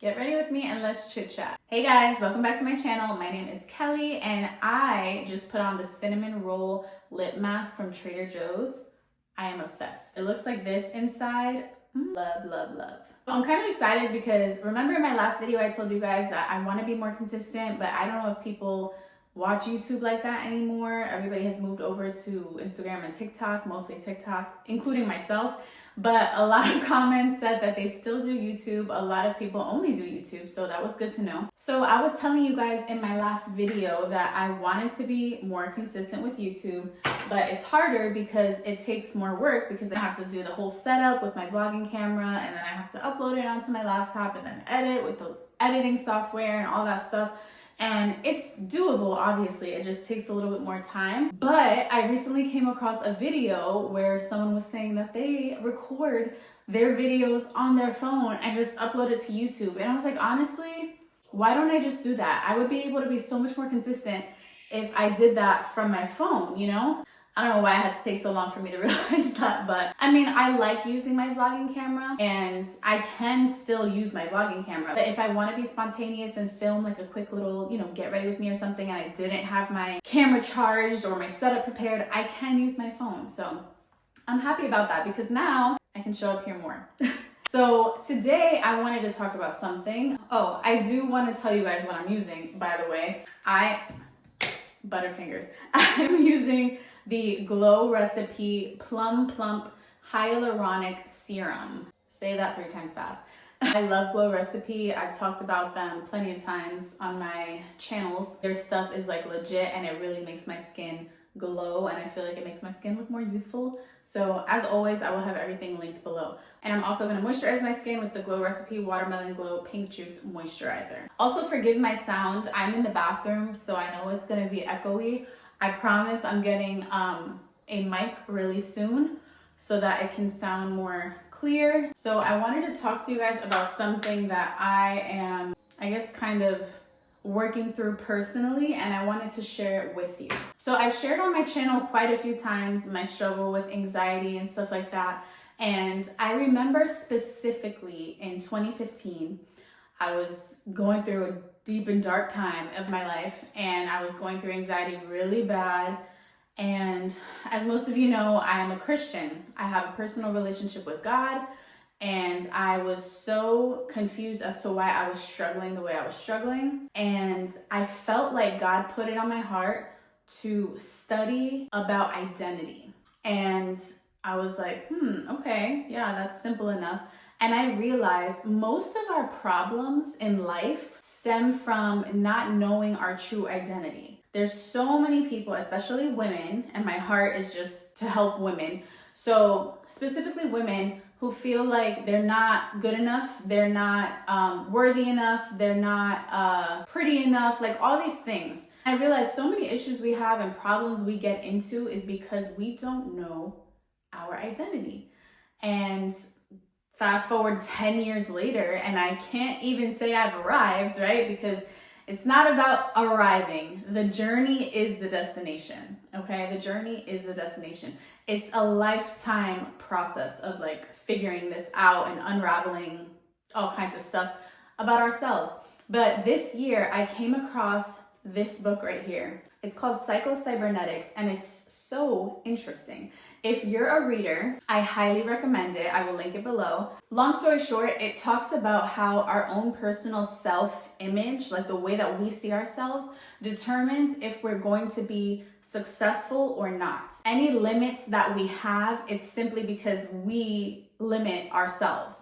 Get ready with me and let's chit chat. Hey guys, welcome back to my channel. My name is Kelly and I just put on the cinnamon roll lip mask from Trader Joe's. I am obsessed. It looks like this inside. Love, love, love. I'm kind of excited because remember in my last video I told you guys that I want to be more consistent, but I don't know if people watch YouTube like that anymore. Everybody has moved over to Instagram and TikTok, mostly TikTok, including myself. But a lot of comments said that they still do YouTube. A lot of people only do YouTube, so that was good to know. So I was telling you guys in my last video that I wanted to be more consistent with YouTube, but it's harder because it takes more work because I have to do the whole setup with my vlogging camera, and then I have to upload it onto my laptop and then edit with the editing software and all that stuff. And it's doable, obviously, it just takes a little bit more time. But I recently came across a video where someone was saying that they record their videos on their phone and just upload it to YouTube. And I was like, honestly, why don't I just do that? I would be able to be so much more consistent if I did that from my phone, you know? I don't know why it had to take so long for me to realize that, but I mean, I like using my vlogging camera and I can still use my vlogging camera. But if I want to be spontaneous and film like a quick little, get ready with me or something, and I didn't have my camera charged or my setup prepared, I can use my phone. So I'm happy about that because now I can show up here more. So today I wanted to talk about something. Oh, I do want to tell you guys what I'm using, by the way. Butterfingers. I'm using the Glow Recipe Plump Hyaluronic Serum. Say that 3 times fast. I love Glow Recipe. I've talked about them plenty of times on my channels. Their stuff is like legit and it really makes my skin glow, and I feel like it makes my skin look more youthful. So as always, I will have everything linked below. And I'm also going to moisturize my skin with the Glow Recipe Watermelon Glow Pink Juice Moisturizer. Also forgive my sound. I'm in the bathroom, so I know it's going to be echoey. I promise I'm getting a mic really soon so that it can sound more clear. So I wanted to talk to you guys about something that I am, I guess, kind of working through personally, and I wanted to share it with you. So I've shared on my channel quite a few times my struggle with anxiety and stuff like that. And I remember specifically in 2015, I was going through a deep and dark time of my life, and I was going through anxiety really bad. And as most of you know, I am a Christian. I have a personal relationship with God, and I was so confused as to why I was struggling the way I was struggling. And I felt like God put it on my heart to study about identity. And I was like, okay, yeah, that's simple enough. And I realized most of our problems in life stem from not knowing our true identity. There's so many people, especially women, and my heart is just to help women. So specifically women who feel like they're not good enough, they're not worthy enough, they're not pretty enough, like all these things. I realized so many issues we have and problems we get into is because we don't know our identity. And fast forward 10 years later, and I can't even say I've arrived, right? Because it's not about arriving. The journey is the destination, okay? The journey is the destination. It's a lifetime process of like figuring this out and unraveling all kinds of stuff about ourselves. But this year, I came across this book right here. It's called Psycho-Cybernetics, and it's so interesting. If you're a reader, I highly recommend it. I will link it below. Long story short, it talks about how our own personal self-image, like the way that we see ourselves, determines if we're going to be successful or not. Any limits that we have, it's simply because we limit ourselves.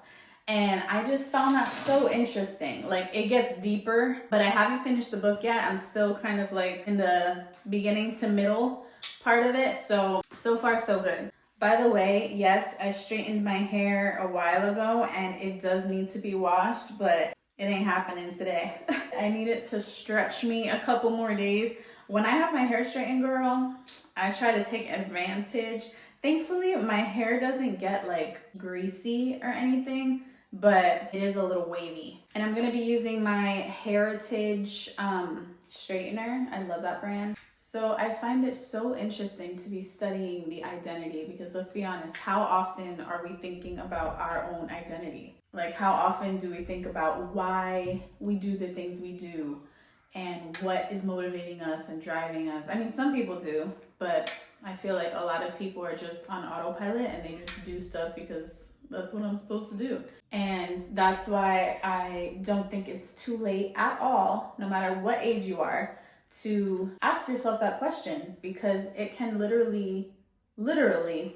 And I just found that so interesting. Like, it gets deeper, but I haven't finished the book yet. I'm still kind of like in the beginning to middle part of it. So far so good. By the way, yes, I straightened my hair a while ago and it does need to be washed, but it ain't happening today. I need it to stretch me a couple more days. When I have my hair straightened, girl, I try to take advantage. Thankfully, my hair doesn't get like greasy or anything, but it is a little wavy. And I'm gonna be using my Hairitage straightener. I love that brand. So I find it so interesting to be studying the identity because let's be honest, how often are we thinking about our own identity? Like, how often do we think about why we do the things we do and what is motivating us and driving us? I mean, some people do, but I feel like a lot of people are just on autopilot and they just do stuff because that's what I'm supposed to do. And that's why I don't think it's too late at all, no matter what age you are, to ask yourself that question, because it can literally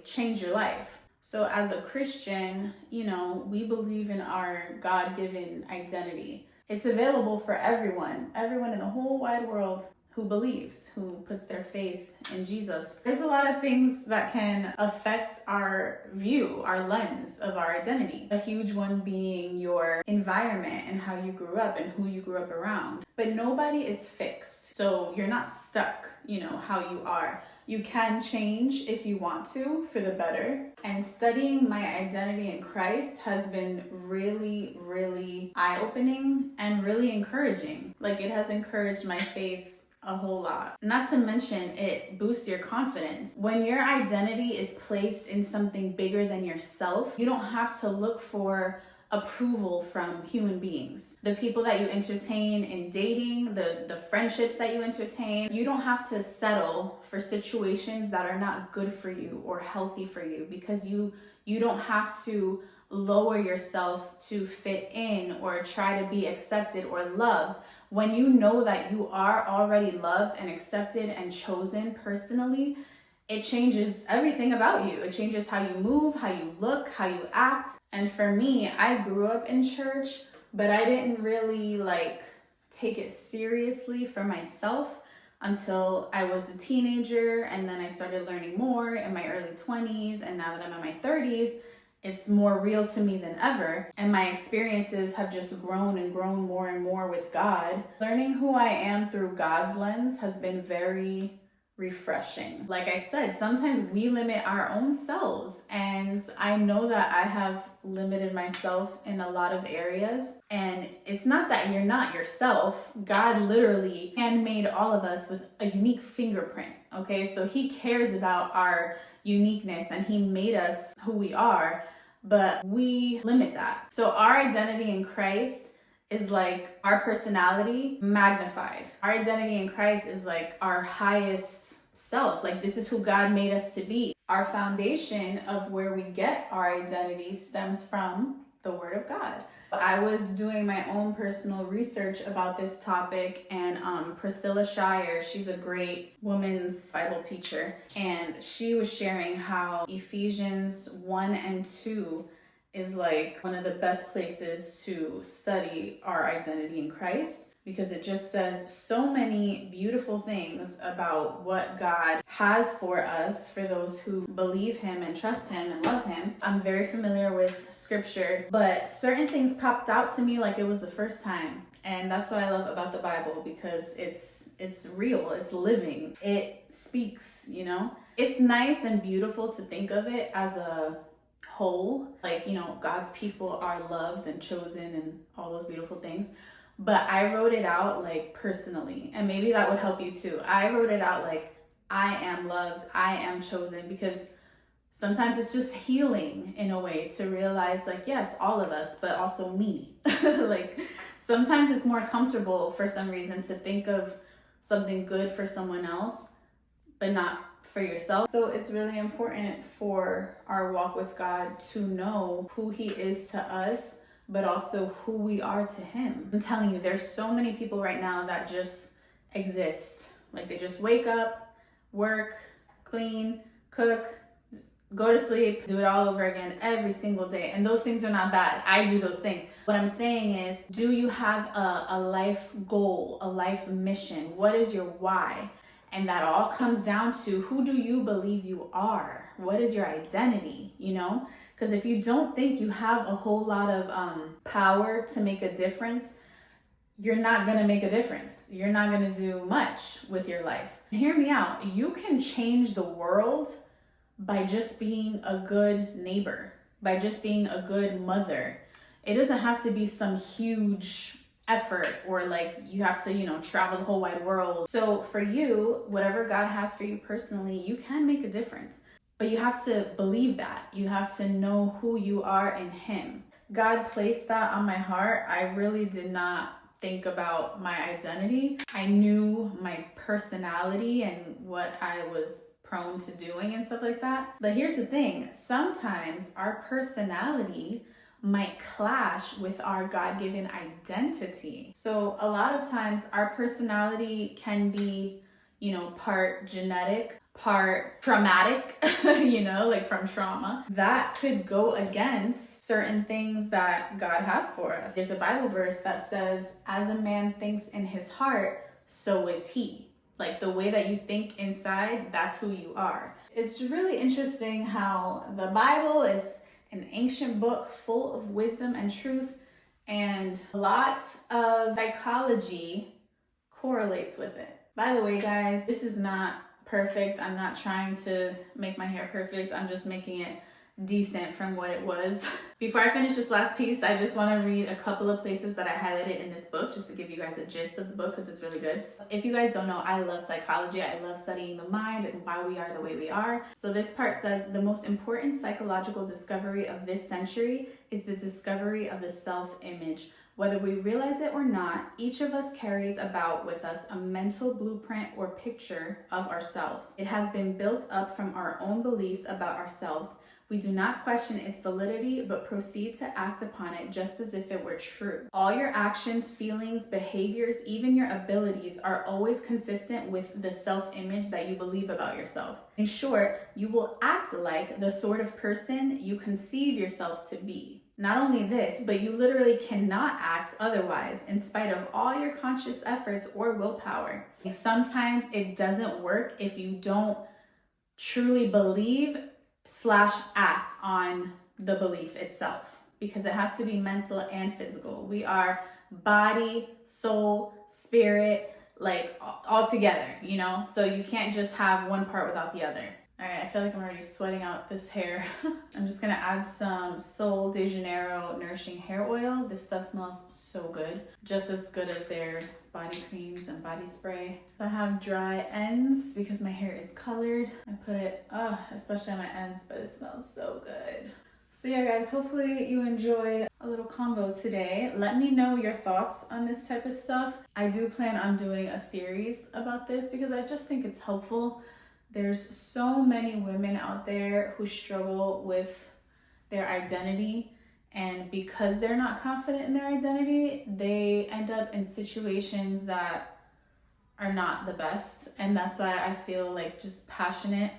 change your life. So as a Christian, you know, we believe in our God-given identity. It's available for everyone in the whole wide world who believes, who puts their faith in Jesus. There's a lot of things that can affect our view, our lens of our identity. A huge one being your environment and how you grew up and who you grew up around. But nobody is fixed. So you're not stuck, you know, how you are. You can change if you want to for the better. And studying my identity in Christ has been really eye-opening and really encouraging. Like, it has encouraged my faith a whole lot. Not to mention, it boosts your confidence. When your identity is placed in something bigger than yourself, you don't have to look for approval from human beings. The people that you entertain in dating, the friendships that you entertain, you don't have to settle for situations that are not good for you or healthy for you, because you don't have to lower yourself to fit in or try to be accepted or loved. When you know that you are already loved and accepted and chosen personally, it changes everything about you. It changes how you move, how you look, how you act. And for me, I grew up in church, but I didn't really take it seriously for myself until I was a teenager, and then I started learning more in my early 20s, and now that I'm in my 30s, it's more real to me than ever. And my experiences have just grown and grown more and more with God. Learning who I am through God's lens has been very refreshing. Like I said, sometimes we limit our own selves, and I know that I have limited myself in a lot of areas. And it's not that you're not yourself. God literally handmade all of us with a unique fingerprint. Okay, so he cares about our uniqueness and he made us who we are, but we limit that. So our identity in Christ is like our personality magnified. Our identity in Christ is like our highest self. Like, this is who God made us to be. Our foundation of where we get our identity stems from the Word of God. I was doing my own personal research about this topic, and Priscilla Shire, she's a great women's Bible teacher, and she was sharing how Ephesians 1 and 2 is like one of the best places to study our identity in Christ, because it just says so many beautiful things about what God has for us, for those who believe him and trust him and love him. I'm very familiar with scripture, but certain things popped out to me like it was the first time. And that's what I love about the Bible, because it's real, it's living, it speaks, you know? It's nice and beautiful to think of it as a whole, like, you know, God's people are loved and chosen and all those beautiful things. But I wrote it out like personally, and maybe that would help you too. I wrote it out like, I am loved, I am chosen, because sometimes it's just healing in a way to realize, like, yes, all of us, but also me. Like, sometimes it's more comfortable for some reason to think of something good for someone else, but not for yourself. So it's really important for our walk with God to know who he is to us, but also who we are to him. I'm telling you, there's so many people right now that just exist. Like, they just wake up, work, clean, cook, go to sleep, do it all over again every single day. And those things are not bad. I do those things. What I'm saying is, do you have a life goal, a life mission? What is your why? And that all comes down to, who do you believe you are? What is your identity, you know? Because if you don't think you have a whole lot of power to make a difference, you're not going to make a difference. You're not going to do much with your life. And hear me out. You can change the world by just being a good neighbor, by just being a good mother. It doesn't have to be some huge effort, or like you have to, you know, travel the whole wide world. So for you, whatever God has for you personally, you can make a difference. But you have to believe that. You have to know who you are in him. God placed that on my heart, I really did not think about my identity. I knew my personality and what I was prone to doing and stuff like that. But here's the thing, sometimes our personality might clash with our God-given identity. So a lot of times our personality can be, you know, part genetic, part traumatic, you know, like from trauma. That could go against certain things that God has for us. There's a Bible verse that says, as a man thinks in his heart, so is he. Like the way that you think inside, that's who you are. It's really interesting how the Bible is an ancient book full of wisdom and truth, and lots of psychology correlates with it. By the way, guys, this is not perfect. I'm not trying to make my hair perfect. I'm just making it decent from what it was. Before I finish this last piece, I just want to read a couple of places that I highlighted in this book just to give you guys a gist of the book because it's really good. If you guys don't know, I love psychology. I love studying the mind and why we are the way we are. So this part says, the most important psychological discovery of this century is the discovery of the self-image. Whether we realize it or not, each of us carries about with us a mental blueprint or picture of ourselves. It has been built up from our own beliefs about ourselves. We do not question its validity, but proceed to act upon it just as if it were true. All your actions, feelings, behaviors, even your abilities are always consistent with the self-image that you believe about yourself. In short, you will act like the sort of person you conceive yourself to be. Not only this, but you literally cannot act otherwise in spite of all your conscious efforts or willpower. Sometimes it doesn't work if you don't truly believe / act on the belief itself, because it has to be mental and physical. We are body, soul, spirit, like all together, you know? So you can't just have one part without the other. All right, I feel like I'm already sweating out this hair. I'm just gonna add some Sol de Janeiro Nourishing Hair Oil. This stuff smells so good. Just as good as their body creams and body spray. I have dry ends because my hair is colored. I put it, especially on my ends, but it smells so good. So yeah, guys, hopefully you enjoyed a little combo today. Let me know your thoughts on this type of stuff. I do plan on doing a series about this because I just think it's helpful. There's so many women out there who struggle with their identity, and because they're not confident in their identity, they end up in situations that are not the best. And that's why I feel like just passionate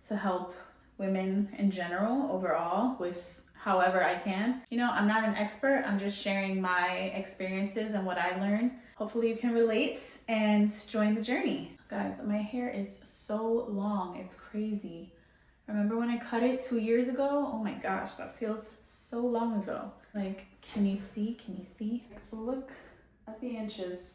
to help women in general overall with however I can. You know, I'm not an expert. I'm just sharing my experiences and what I learned. Hopefully you can relate and join the journey. Guys, my hair is so long, it's crazy. Remember when I cut it 2 years ago? Oh my gosh, that feels so long ago. Like, can you see? Can you see? Look at the inches.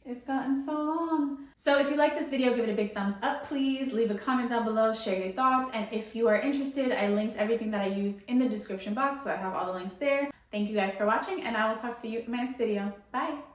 It's gotten so long. So if you like this video, give it a big thumbs up, please. Leave a comment down below, share your thoughts. And if you are interested, I linked everything that I used in the description box, so I have all the links there. Thank you guys for watching, and I will talk to you in my next video. Bye.